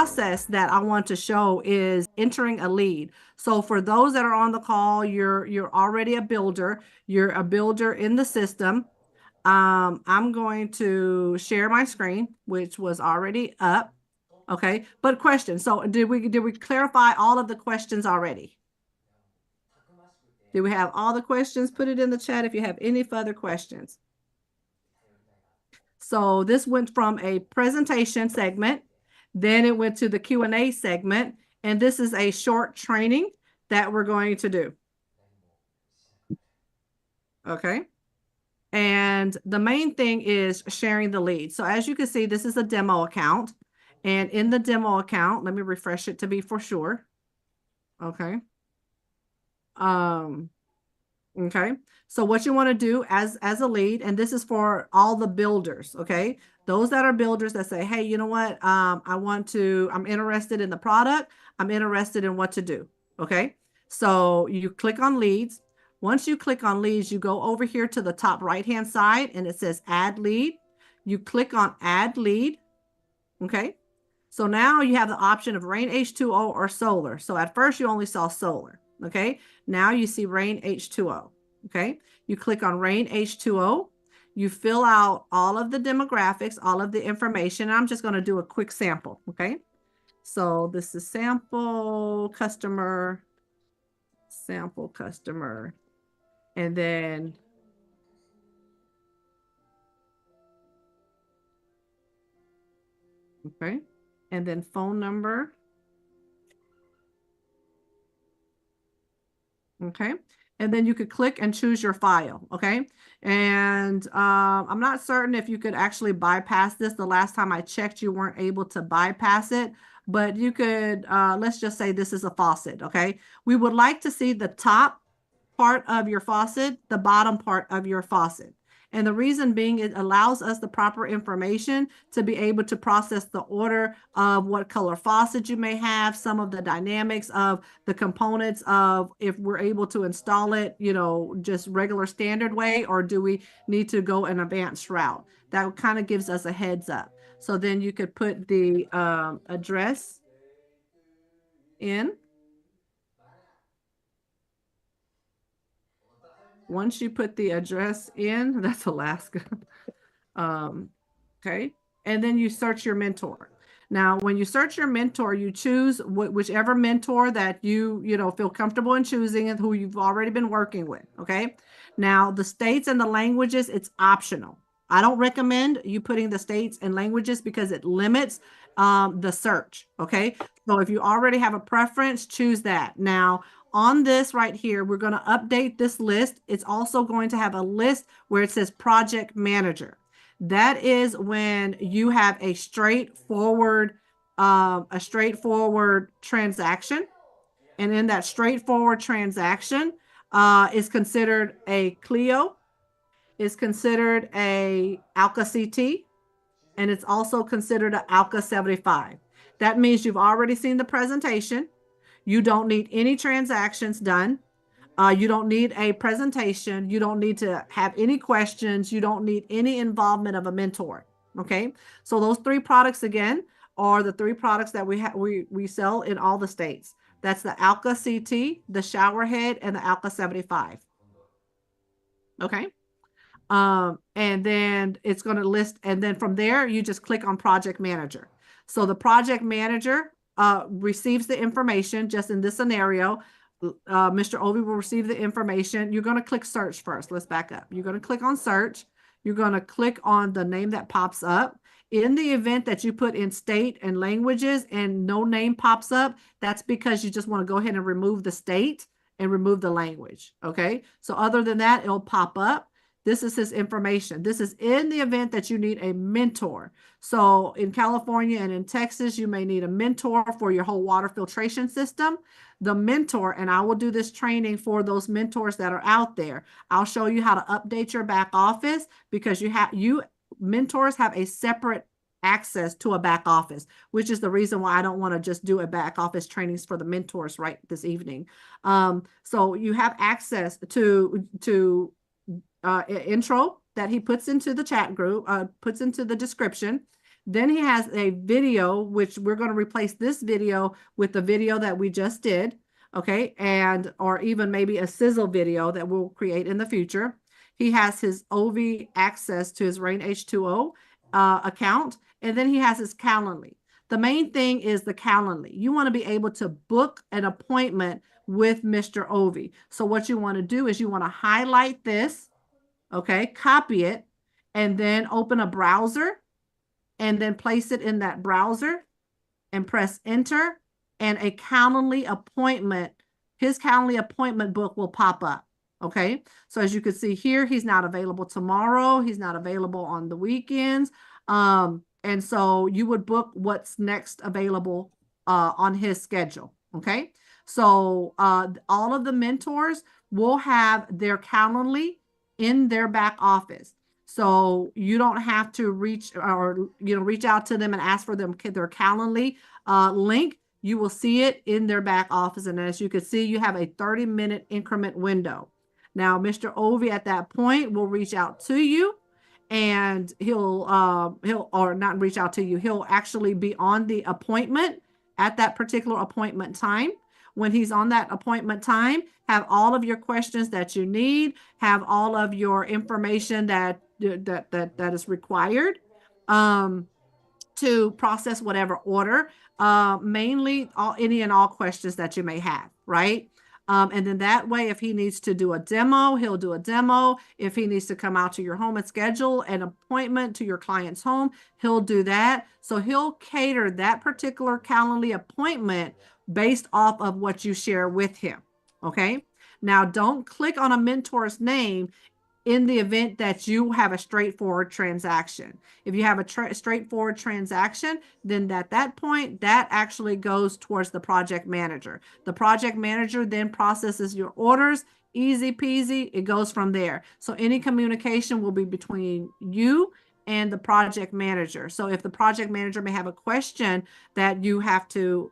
process that I want to show is entering a lead. So for those that are on the call, you're already a builder. You're a builder in the system. I'm going to share my screen, which was already up. Okay, but question. So did we clarify all of the questions already? Do we have all the questions? Put it in the chat if you have any further questions. So this went from a presentation segment, then it went to the Q&A segment, and this is a short training that we're going to do. Okay. And the main thing is sharing the lead. So as you can see, this is a demo account. And in the demo account, let me refresh it to be for sure. Okay. Okay. So what you want to do as a lead, and this is for all the builders, okay? Those that are builders that say, hey, you know what? I'm interested in the product. I'm interested in what to do. Okay. So you click on leads. Once you click on leads, you go over here to the top right-hand side and it says add lead. You click on add lead. Okay. So now you have the option of REIN H2O or solar. So at first you only saw solar. Okay. Now you see REIN H2O. Okay. You click on REIN H2O. You fill out all of the demographics, all of the information. I'm just going to do a quick sample. Okay. So this is sample customer. And then okay. And then phone number. Okay. And then you could click and choose your file. Okay. And I'm not certain if you could actually bypass this. The last time I checked, you weren't able to bypass it, but you could, let's just say this is a faucet. Okay. We would like to see the top part of your faucet, the bottom part of your faucet. And the reason being, it allows us the proper information to be able to process the order of what color faucet you may have, some of the dynamics of the components of if we're able to install it, you know, just regular standard way, or do we need to go an advanced route? That kind of gives us a heads up. So then you could put the address in. Once you put the address in, that's Alaska. Okay. And then you search your mentor. Now, when you search your mentor, you choose whichever mentor that you feel comfortable in choosing and who you've already been working with. Okay. Now, the states and the languages, it's optional. I don't recommend you putting the states and languages because it limits the search. Okay. So if you already have a preference, choose that. Now, on this right here, we're going to update this list. It's also going to have a list where it says project manager. That is when you have a straightforward transaction. And in that straightforward transaction is considered a Clio, is considered a Alka CT, and it's also considered an Alka 75. That means you've already seen the presentation. You don't need any transactions done. You don't need a presentation. You don't need to have any questions. You don't need any involvement of a mentor. Okay. So those three products again are the three products that we sell in all the states. That's the Alka CT, the shower head, and the Alka 75. Okay. And then it's going to list, and then from there, you just click on project manager. So the project manager receives the information. Just in this scenario, Mr. Ovi will receive the information. You're going to click search first. Let's back up. You're going to click on search. You're going to click on the name that pops up. In the event that you put in state and languages and no name pops up, that's because you just want to go ahead and remove the state and remove the language. Okay. So other than that, it'll pop up. This is his information. This is in the event that you need a mentor. So in California and in Texas, you may need a mentor for your whole water filtration system. The mentor, and I will do this training for those mentors that are out there. I'll show you how to update your back office because mentors have a separate access to a back office, which is the reason why I don't want to just do a back office trainings for the mentors right this evening. So you have access to intro that he puts into the chat group, puts into the description. Then he has a video, which we're going to replace this video with the video that we just did. Okay. And, or even maybe a sizzle video that we'll create in the future. He has his OV access to his REIN H2O account. And then he has his Calendly. The main thing is the Calendly. You want to be able to book an appointment with Mr. Ovi. So what you want to do is you want to highlight this, okay, copy it, and then open a browser and then place it in that browser and press enter, and a Calendly appointment, his Calendly appointment book will pop up. Okay, so as you can see here, he's not available tomorrow. He's not available on the weekends. And so you would book what's next available on his schedule. Okay, so all of the mentors will have their Calendly in their back office. So you don't have to reach out to them and ask for them their Calendly link. You will see it in their back office. And as you can see, you have a 30-minute increment window. Now, Mr. Ovi at that point will reach out to you, and he'll or not reach out to you. He'll actually be on the appointment at that particular appointment time. When he's on that appointment time, have all of your questions that you need, have all of your information that is required to process whatever order, mainly any and all questions that you may have, right? And then that way, if he needs to do a demo, he'll do a demo. If he needs to come out to your home and schedule an appointment to your client's home, he'll do that. So he'll cater that particular Calendly appointment based off of what you share with him. Okay. Now, don't click on a mentor's name in the event that you have a straightforward transaction. If you have a straightforward transaction, then at that point, that actually goes towards the project manager. The project manager then processes your orders. Easy peasy, it goes from there. So any communication will be between you and the project manager. So if the project manager may have a question that you have to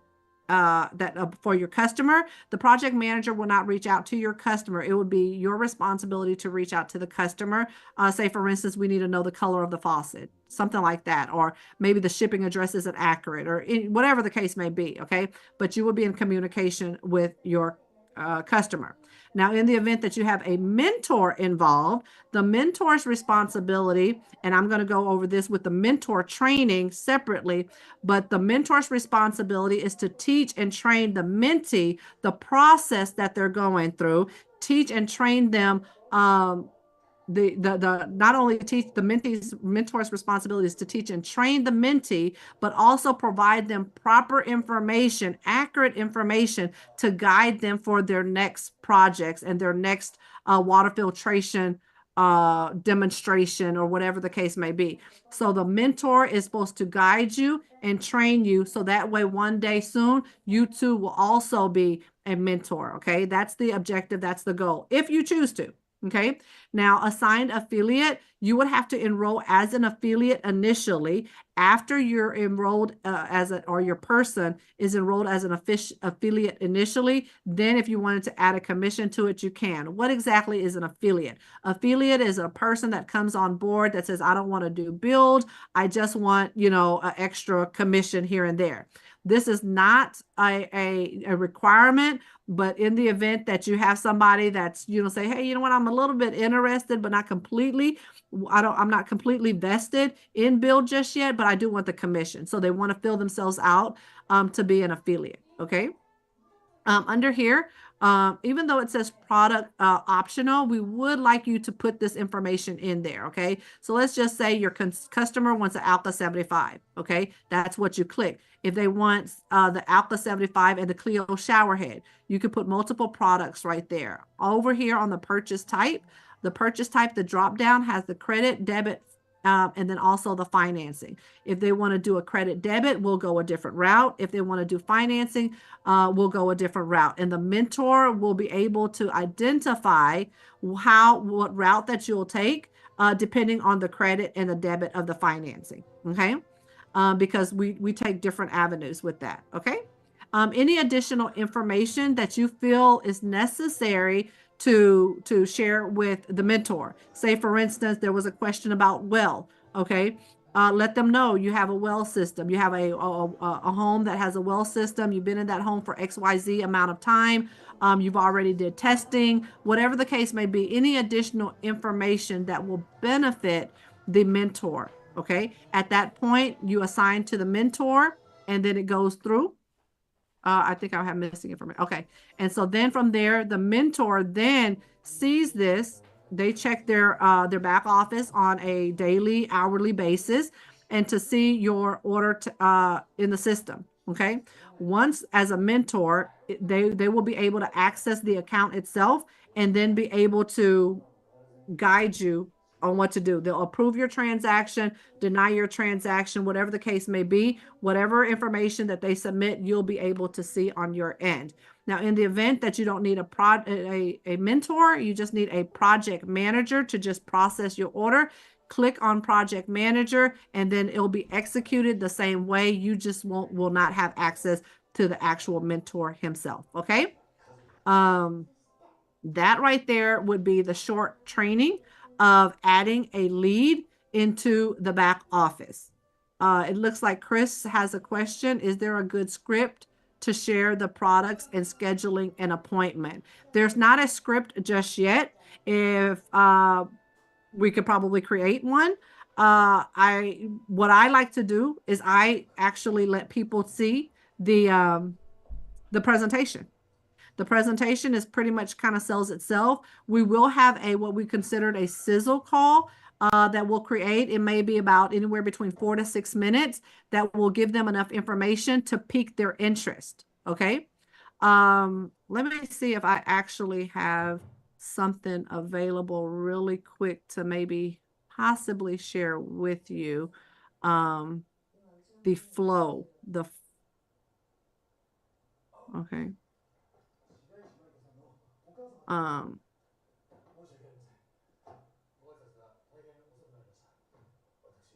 for your customer, the project manager will not reach out to your customer. It would be your responsibility to reach out to the customer. Say, for instance, we need to know the color of the faucet, something like that, or maybe the shipping address isn't accurate, or whatever the case may be. Okay, but you will be in communication with your customer. Now, in the event that you have a mentor involved, the mentor's responsibility, and I'm going to go over this with the mentor training separately, but the mentor's responsibility is to teach and train the mentee the process that they're going through, teach and train them not only teach the mentor's responsibilities to teach and train the mentee, but also provide them proper information, accurate information to guide them for their next projects and their next water filtration demonstration, or whatever the case may be. So the mentor is supposed to guide you and train you, so that way one day soon you too will also be a mentor. Okay, that's the objective, that's the goal, if you choose to. Okay, now assigned affiliate, you would have to enroll as an affiliate initially. After you're enrolled or your person is enrolled as an affiliate initially, then if you wanted to add a commission to it, you can. What exactly is an affiliate? Affiliate is a person that comes on board that says, I don't want to do build, I just want, an extra commission here and there. This is not a requirement, but in the event that you have somebody that's, say, hey, you know what, I'm a little bit interested, but not completely, I'm not completely vested in build just yet, but I do want the commission. So they want to fill themselves out to be an affiliate. Okay. Under here, even though it says product optional, we would like you to put this information in there. Okay, so let's just say your customer wants an Alpha 75. Okay, that's what you click. If they want the Alpha 75 and the Clio shower head, you could put multiple products right there. Over here on the purchase type, the drop down has the credit, debit, and then also the financing. If they want to do a credit debit, we'll go a different route. If they want to do financing, we'll go a different route. And the mentor will be able to identify what route that you'll take, depending on the credit and the debit of the financing. Okay, because we take different avenues with that. Okay, any additional information that you feel is necessary to share with the mentor. Say, for instance, there was a question about well, okay, let them know you have a well system. You have a home that has a well system. You've been in that home for XYZ amount of time. You've already did testing, whatever the case may be, any additional information that will benefit the mentor. Okay. At that point, you assign to the mentor and then it goes through. I think I have missing information. Okay. And so then from there, the mentor then sees this. They check their back office on a daily, hourly basis and to see your order in the system. Okay. Once as a mentor, they will be able to access the account itself and then be able to guide you on what to do. They'll approve your transaction, deny your transaction, whatever the case may be. Whatever information that they submit, you'll be able to see on your end. Now, in the event that you don't need a mentor, you just need a project manager to just process your order. Click on project manager and then it'll be executed the same way. You just will not have access to the actual mentor himself. Okay. That right there would be the short training of adding a lead into the back office. It looks like Chris has a question. Is there a good script to share the products and scheduling an appointment? There's not a script just yet. If we could probably create one. What I like to do is I actually let people see the presentation. The presentation is pretty much kind of sells itself. We will have what we considered a sizzle call that we'll create. It may be about anywhere between 4 to 6 minutes that will give them enough information to pique their interest. Okay. Let me see if I actually have something available really quick to maybe possibly share with you the flow. Okay. Um,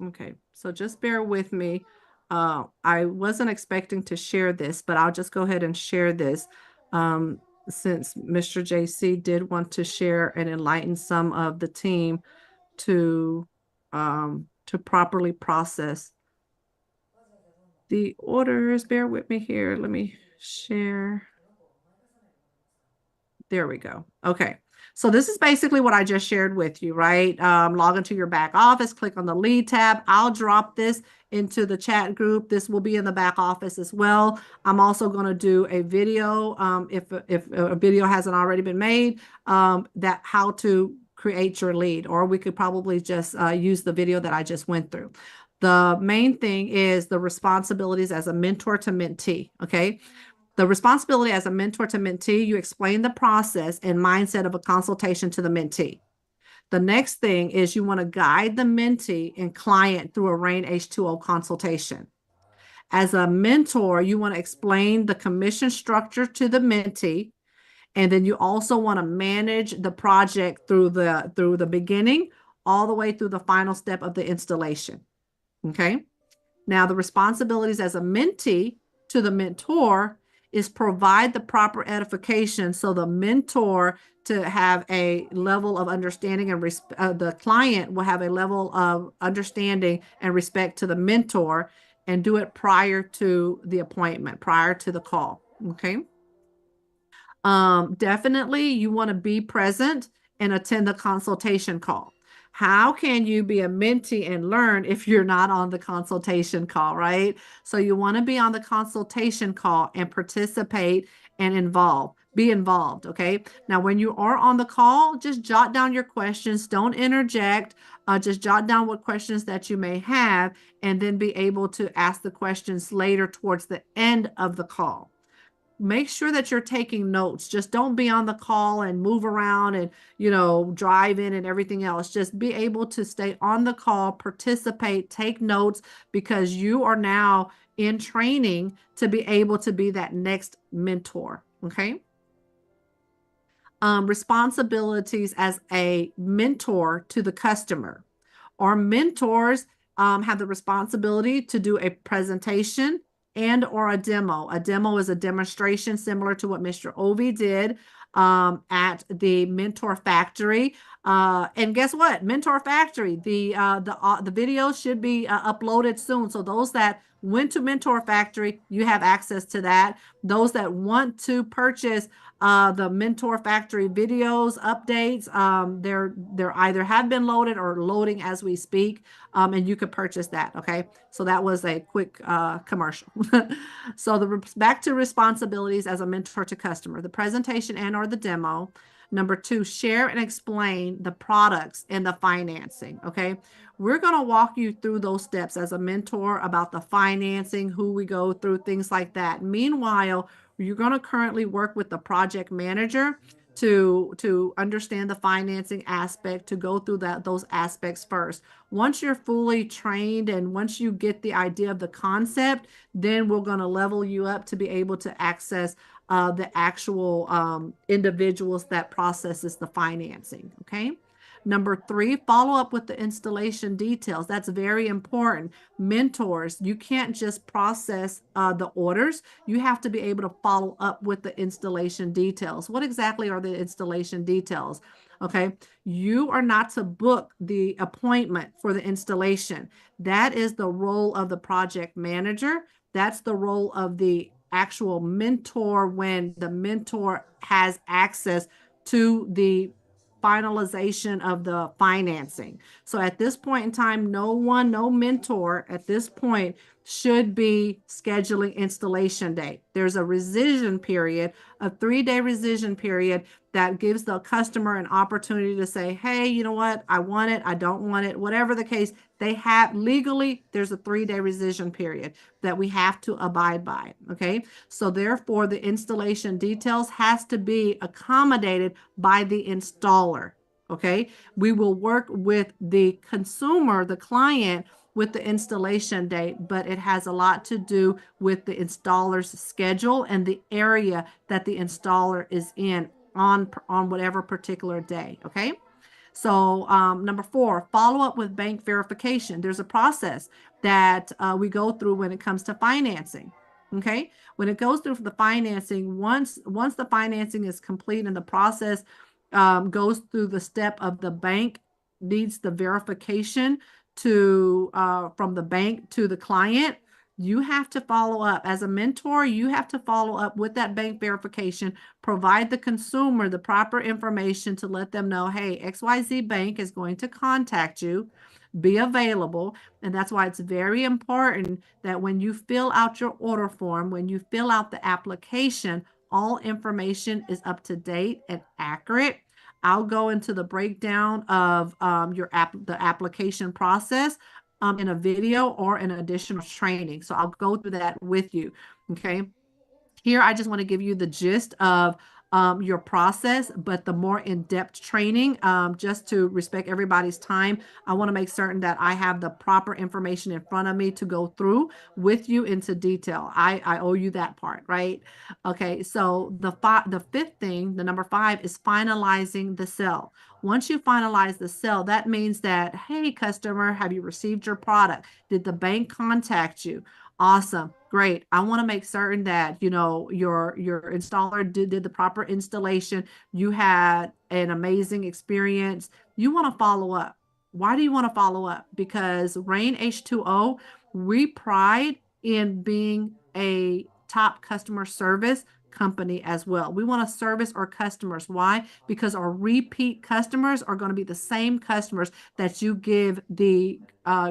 okay, so just bear with me. I wasn't expecting to share this, but I'll just go ahead and share this. Since Mr. JC did want to share and enlighten some of the team to properly process the orders. Bear with me here. Let me share. There we go. Okay. So this is basically what I just shared with you, right? Log into your back office, click on the lead tab. I'll drop this into the chat group. This will be in the back office as well. I'm also going to do a video, if a video hasn't already been made, that how to create your lead, or we could probably just use the video that I just went through. The main thing is the responsibilities as a mentor to mentee, okay? The responsibility as a mentor to mentee, you explain the process and mindset of a consultation to the mentee. The next thing is you want to guide the mentee and client through a REIN H2O consultation. As a mentor, you want to explain the commission structure to the mentee, and then you also want to manage the project through the beginning all the way through the final step of the installation. Okay. Now, the responsibilities as a mentee to the mentor is provide the proper edification so the mentor to have a level of understanding and the client will have a level of understanding and respect to the mentor, and do it prior to the appointment, prior to the call. Okay. Definitely you want to be present and attend the consultation call. How can you be a mentee and learn if you're not on the consultation call, right? So you want to be on the consultation call and participate and be involved, okay? Now, when you are on the call, just jot down your questions. Don't interject. Just jot down what questions that you may have and then be able to ask the questions later towards the end of the call. Make sure that you're taking notes. Just don't be on the call and move around and, drive in and everything else. Just be able to stay on the call, participate, take notes, because you are now in training to be able to be that next mentor. Okay. Responsibilities as a mentor to the customer. Our mentors have the responsibility to do a presentation and or a demo. A demo is a demonstration similar to what Mr. Ovi did at the Mentor Factory. And guess what? Mentor Factory, the videos should be uploaded soon. So those that went to Mentor Factory, you have access to that. Those that want to purchase the Mentor Factory videos, updates, they're either have been loaded or loading as we speak, and you could purchase that. Okay, so that was a quick commercial. So back to responsibilities as a mentor to customer, the presentation and or the demo. Number two, share and explain the products and the financing. Okay. We're going to walk you through those steps as a mentor about the financing, who we go through, things like that. Meanwhile, you're going to currently work with the project manager to understand the financing aspect, to go through those aspects first. Once you're fully trained and once you get the idea of the concept, then we're going to level you up to be able to access the actual individuals that processes the financing. Okay. Number three, follow up with the installation details. That's very important. Mentors, you can't just process the orders. You have to be able to follow up with the installation details. What exactly are the installation details? Okay. You are not to book the appointment for the installation. That is the role of the project manager. That's the role of the actual mentor when the mentor has access to the finalization of the financing. So at this point in time, no mentor at this point should be scheduling installation date. There's a rescission period, a 3-day rescission period that gives the customer an opportunity to say, hey, you know what? I want it. I don't want it. Whatever the case, they have legally, there's a 3-day rescission period that we have to abide by. Okay. So therefore, the installation details has to be accommodated by the installer. Okay. We will work with the consumer, the client, with the installation date, but it has a lot to do with the installer's schedule and the area that the installer is in on whatever particular day. Okay. So number four, follow up with bank verification. There's a process that we go through when it comes to financing. Okay. When it goes through the financing, once the financing is complete and the process goes through the step of the bank needs the verification to from the bank to the client, you have to follow up as a mentor. You have to follow up with that bank verification, provide the consumer the proper information to let them know, hey, XYZ Bank is going to contact you, be available. And that's why it's very important that when you fill out your order form, when you fill out the application, all information is up to date and accurate. I'll go into the breakdown of the application process in a video or an additional training. So I'll go through that with you. Okay. Here, I just want to give you the gist of your process, but the more in-depth training, just to respect everybody's time, I want to make certain that I have the proper information in front of me to go through with you into detail. I owe you that part, right? Okay, so the fifth thing, the number 5, is finalizing the sale. Once you finalize the sale, that means that, hey, customer, have you received your product? Did the bank contact you? Awesome. Great. I want to make certain that, you know, your installer did the proper installation. You had an amazing experience. You want to follow up. Why do you want to follow up? Because REIN H2O, we pride in being a top customer service company as well. We want to service our customers. Why? Because our repeat customers are going to be the same customers that you give the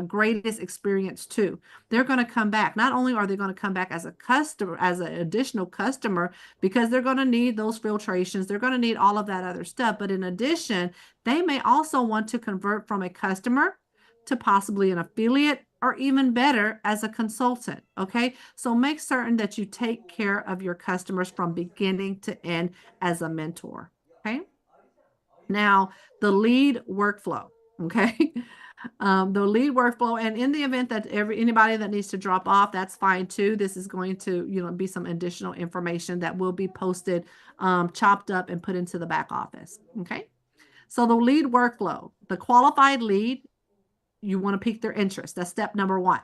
greatest experience to. They're going to come back. Not only are they going to come back as a customer, as an additional customer, because they're going to need those filtrations, they're going to need all of that other stuff. But in addition, they may also want to convert from a customer to possibly an affiliate, or even better, as a consultant. Okay. So make certain that you take care of your customers from beginning to end as a mentor. Okay. Now, the lead workflow. Okay. The lead workflow, and in the event that anybody that needs to drop off, that's fine too. This is going to, you know, be some additional information that will be posted, chopped up and put into the back office. Okay. So the lead workflow, the qualified lead, you want to pique their interest. That's step number 1.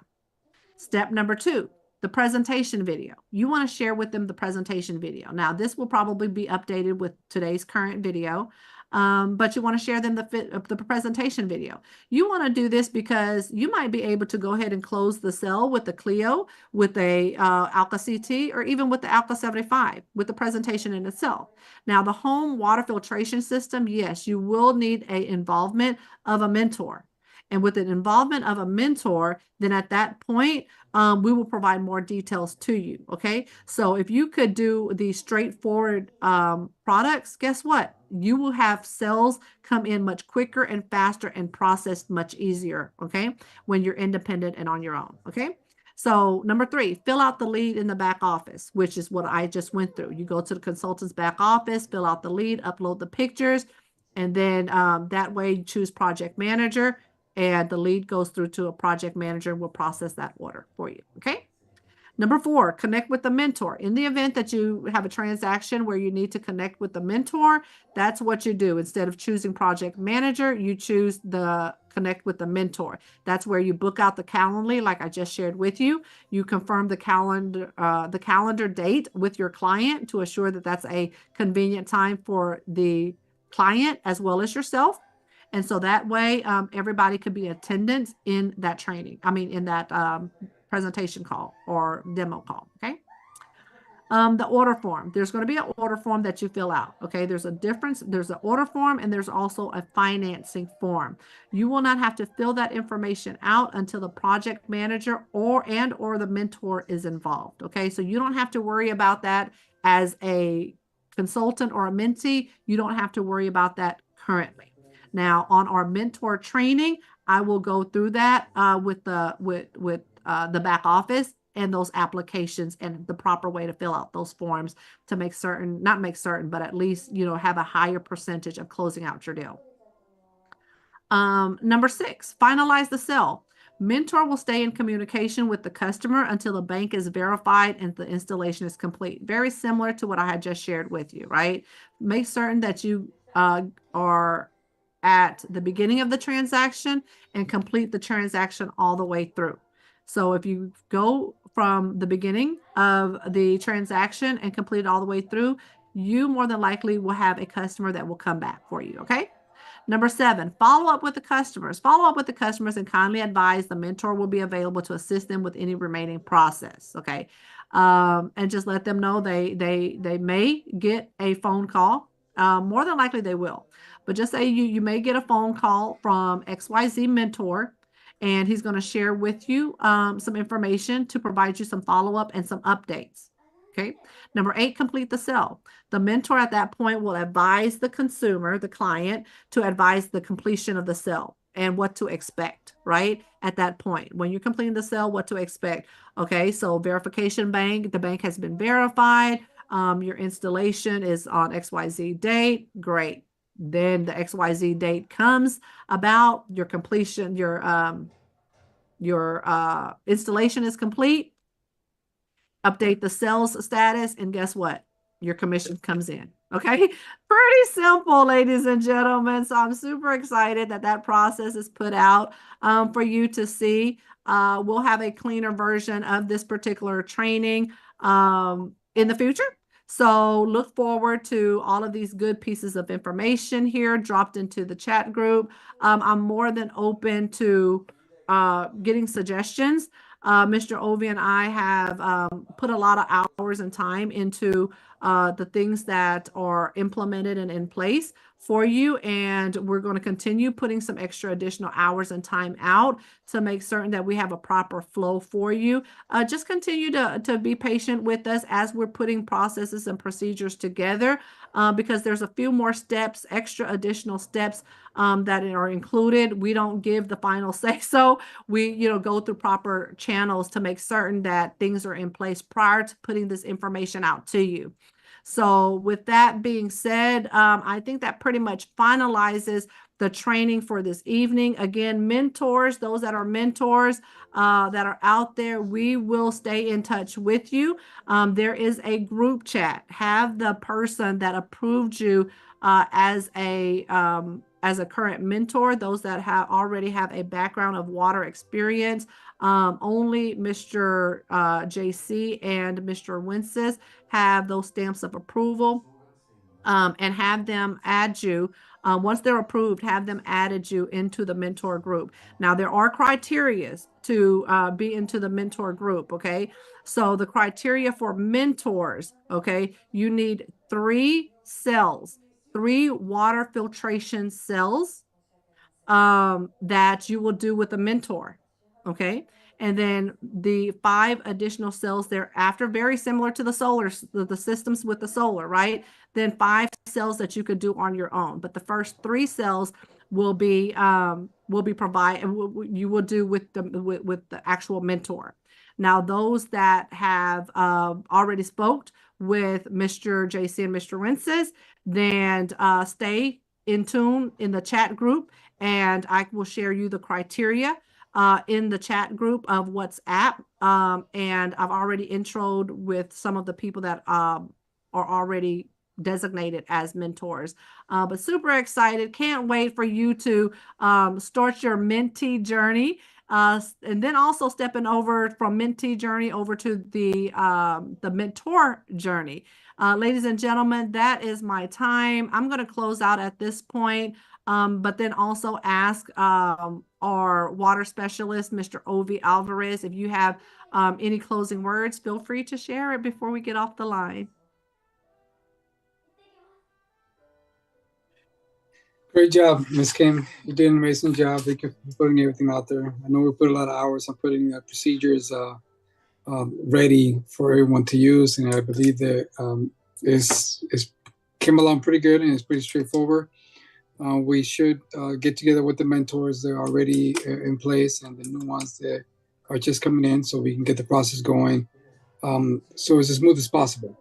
Step number 2, the presentation video. You want to share with them the presentation video. Now, this will probably be updated with today's current video. but you want to share them the presentation video. You want to do this because you might be able to go ahead and close the cell with the Clio, with a Alka CT, or even with the Alka 75 with the presentation in itself. Now, the home water filtration system, yes, you will need a involvement of a mentor. And with an involvement of a mentor, then at that point, we will provide more details to you. Okay. So if you could do the straightforward products, guess what? You will have cells come in much quicker and faster and processed much easier. Okay. When you're independent and on your own. Okay. So number 3, fill out the lead in the back office, which is what I just went through. You go to the consultant's back office, fill out the lead, upload the pictures, and then that way you choose project manager, and the lead goes through to a project manager and will process that order for you. Okay. Number 4, connect with the mentor. In the event that you have a transaction where you need to connect with the mentor, that's what you do. Instead of choosing project manager, you choose the connect with the mentor. That's where you book out the Calendly, like I just shared with you. You confirm the calendar date with your client to assure that that's a convenient time for the client as well as yourself. And so that way, everybody could be attendant in that training. I mean, in that presentation call or demo call. Okay. The order form. There's going to be an order form that you fill out. Okay. There's a difference. There's an order form and there's also a financing form. You will not have to fill that information out until the project manager or the mentor is involved. Okay. So you don't have to worry about that as a consultant or a mentee. You don't have to worry about that currently. Now, on our mentor training, I will go through that with the back office and those applications and the proper way to fill out those forms to make certain, not make certain, but at least, have a higher percentage of closing out your deal. Number 6, finalize the sale. Mentor will stay in communication with the customer until the bank is verified and the installation is complete. Very similar to what I had just shared with you, right? Make certain that you are at the beginning of the transaction and complete the transaction all the way through. So if you go from the beginning of the transaction and complete it all the way through, you more than likely will have a customer that will come back for you. Okay. Number 7, follow up with the customers. Follow up with the customers and kindly advise the mentor will be available to assist them with any remaining process. Okay. And just let them know they may get a phone call. More than likely they will. But just say you may get a phone call from XYZ mentor, and he's going to share with you some information to provide you some follow-up and some updates. Okay. Number 8, complete the sale. The mentor at that point will advise the consumer, the client, to advise the completion of the sale and what to expect, right? At that point, when you're completing the sale, what to expect. Okay. So verification bank, the bank has been verified. Your installation is on XYZ date. Great. Then the XYZ date comes about, your completion, your installation is complete. Update the sales status, and guess what? Your commission comes in. Okay. Pretty simple, ladies and gentlemen. So I'm super excited that that process is put out for you to see. We'll have a cleaner version of this particular training in the future. So look forward to all of these good pieces of information here dropped into the chat group. I'm more than open to getting suggestions. Mr. Ovi and I have put a lot of hours and time into the things that are implemented and in place for you. And we're going to continue putting some extra additional hours and time out to make certain that we have a proper flow for you. Just continue to be patient with us as we're putting processes and procedures together because there's a few more steps, extra additional steps that are included. We don't give the final say. So we, go through proper channels to make certain that things are in place prior to putting this information out to you. So with that being said, I think that pretty much finalizes the training for this evening. Again, mentors, those that are mentors that are out there, we will stay in touch with you. There is a group chat. Have the person that approved you as a current mentor, those that already have a background of water experience. Only Mr. JC and Mr. Wences have those stamps of approval. and have them add you. Once they're approved, have them added you into the mentor group. Now, there are criterias to be into the mentor group, okay? So the criteria for mentors, okay, you need 3 cells, 3 water filtration cells that you will do with a mentor. Okay. And then the 5 additional cells thereafter, very similar to the systems with the solar, right? Then 5 cells that you could do on your own. But the first 3 cells will be provided, you will do with the actual mentor. Now, those that have already spoke with Mr. JC and Mr. Wences, then stay in tune in the chat group, and I will share you the criteria in the chat group of WhatsApp. And I've already introed with some of the people that are already designated as mentors. But super excited. Can't wait for you to start your mentee journey. And then also stepping over from mentee journey over to the mentor journey. Ladies and gentlemen, that is my time. I'm going to close out at this point. But then also ask our water specialist, Mr. Ovi Alvarez, if you have any closing words, feel free to share it before we get off the line. Great job, Ms. Kim. You did an amazing job. Thank you for putting everything out there. I know we put a lot of hours on putting the procedures ready for everyone to use, and I believe that it's came along pretty good and it's pretty straightforward. We should get together with the mentors that are already in place and the new ones that are just coming in, so we can get the process going, so it's as smooth as possible.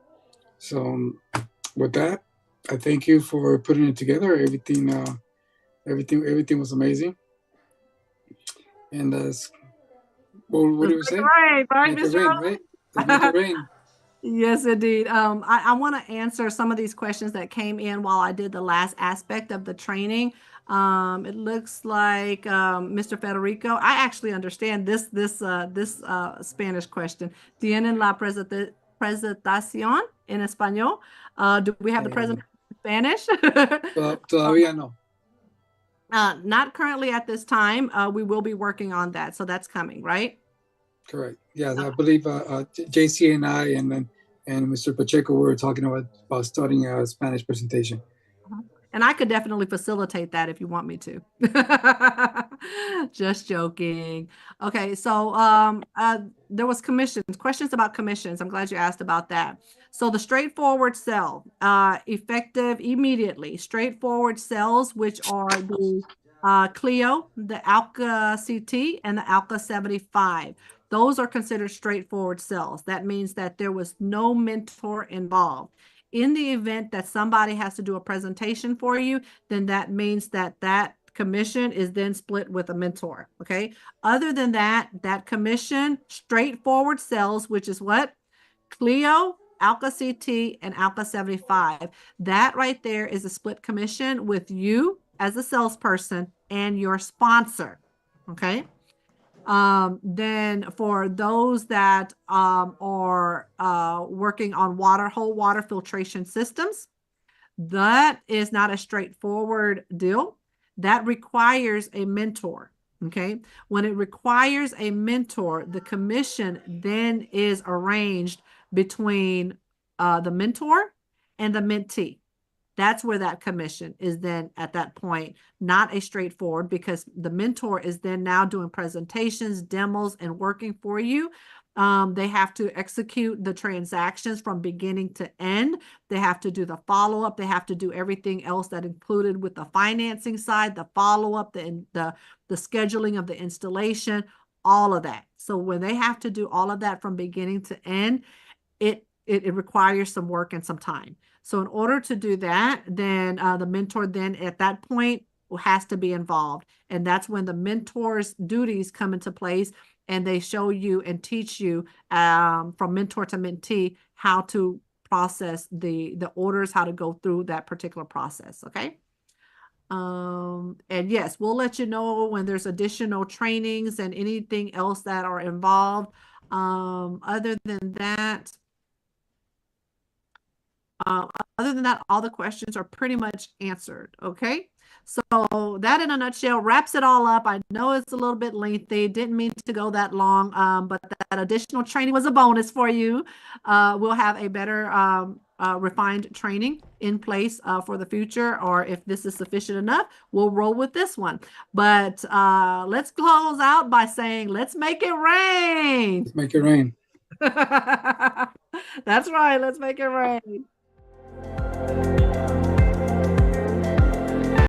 So with that, I thank you for putting it together. Everything was amazing. And what do we say? Right, right, Make it Mr. rain, right? Let's make it rain. Yes, indeed. I want to answer some of these questions that came in while I did the last aspect of the training. It looks like Mr. Federico. I actually understand this Spanish question. ¿Tienen la presentación en español? Do we have the presentation in Spanish? Todavía no. Not currently at this time. We will be working on that, so that's coming, right? Correct. Yeah, I believe JC and I and Mr. Pacheco were talking about starting a Spanish presentation. And I could definitely facilitate that if you want me to. Just joking. Okay, so there was questions about commissions. I'm glad you asked about that. So the straightforward sell, effective immediately. Straightforward sells, which are the Clio, the Alka CT, and the Alka 75. Those are considered straightforward sells. That means that there was no mentor involved. In the event that somebody has to do a presentation for you, then that means that that commission is then split with a mentor. Okay. Other than that, that commission, straightforward sales, which is what? Clio, Alka CT, and Alka 75. That right there is a split commission with you as a salesperson and your sponsor. Okay. Then for those that are working on whole water filtration systems, that is not a straightforward deal. That requires a mentor. Okay. When it requires a mentor, the commission then is arranged between the mentor and the mentee. That's where that commission is then at that point, not a straightforward, because the mentor is then now doing presentations, demos, and working for you. They have to execute the transactions from beginning to end. They have to do the follow-up. They have to do everything else that included with the financing side, the follow-up, the scheduling of the installation, all of that. So when they have to do all of that from beginning to end, it requires some work and some time. So in order to do that, then the mentor then at that point has to be involved. And that's when the mentor's duties come into place, and they show you and teach you from mentor to mentee how to process the orders, how to go through that particular process. Okay. And yes, we'll let you know when there's additional trainings and anything else that are involved. Other than that, Other than that, all the questions are pretty much answered. Okay. So that in a nutshell wraps it all up. I know it's a little bit lengthy. Didn't mean to go that long, but that additional training was a bonus for you. We'll have a better refined training in place for the future, or if this is sufficient enough, we'll roll with this one. But let's close out by saying, let's make it rain. Let's make it rain. That's right. Let's make it rain.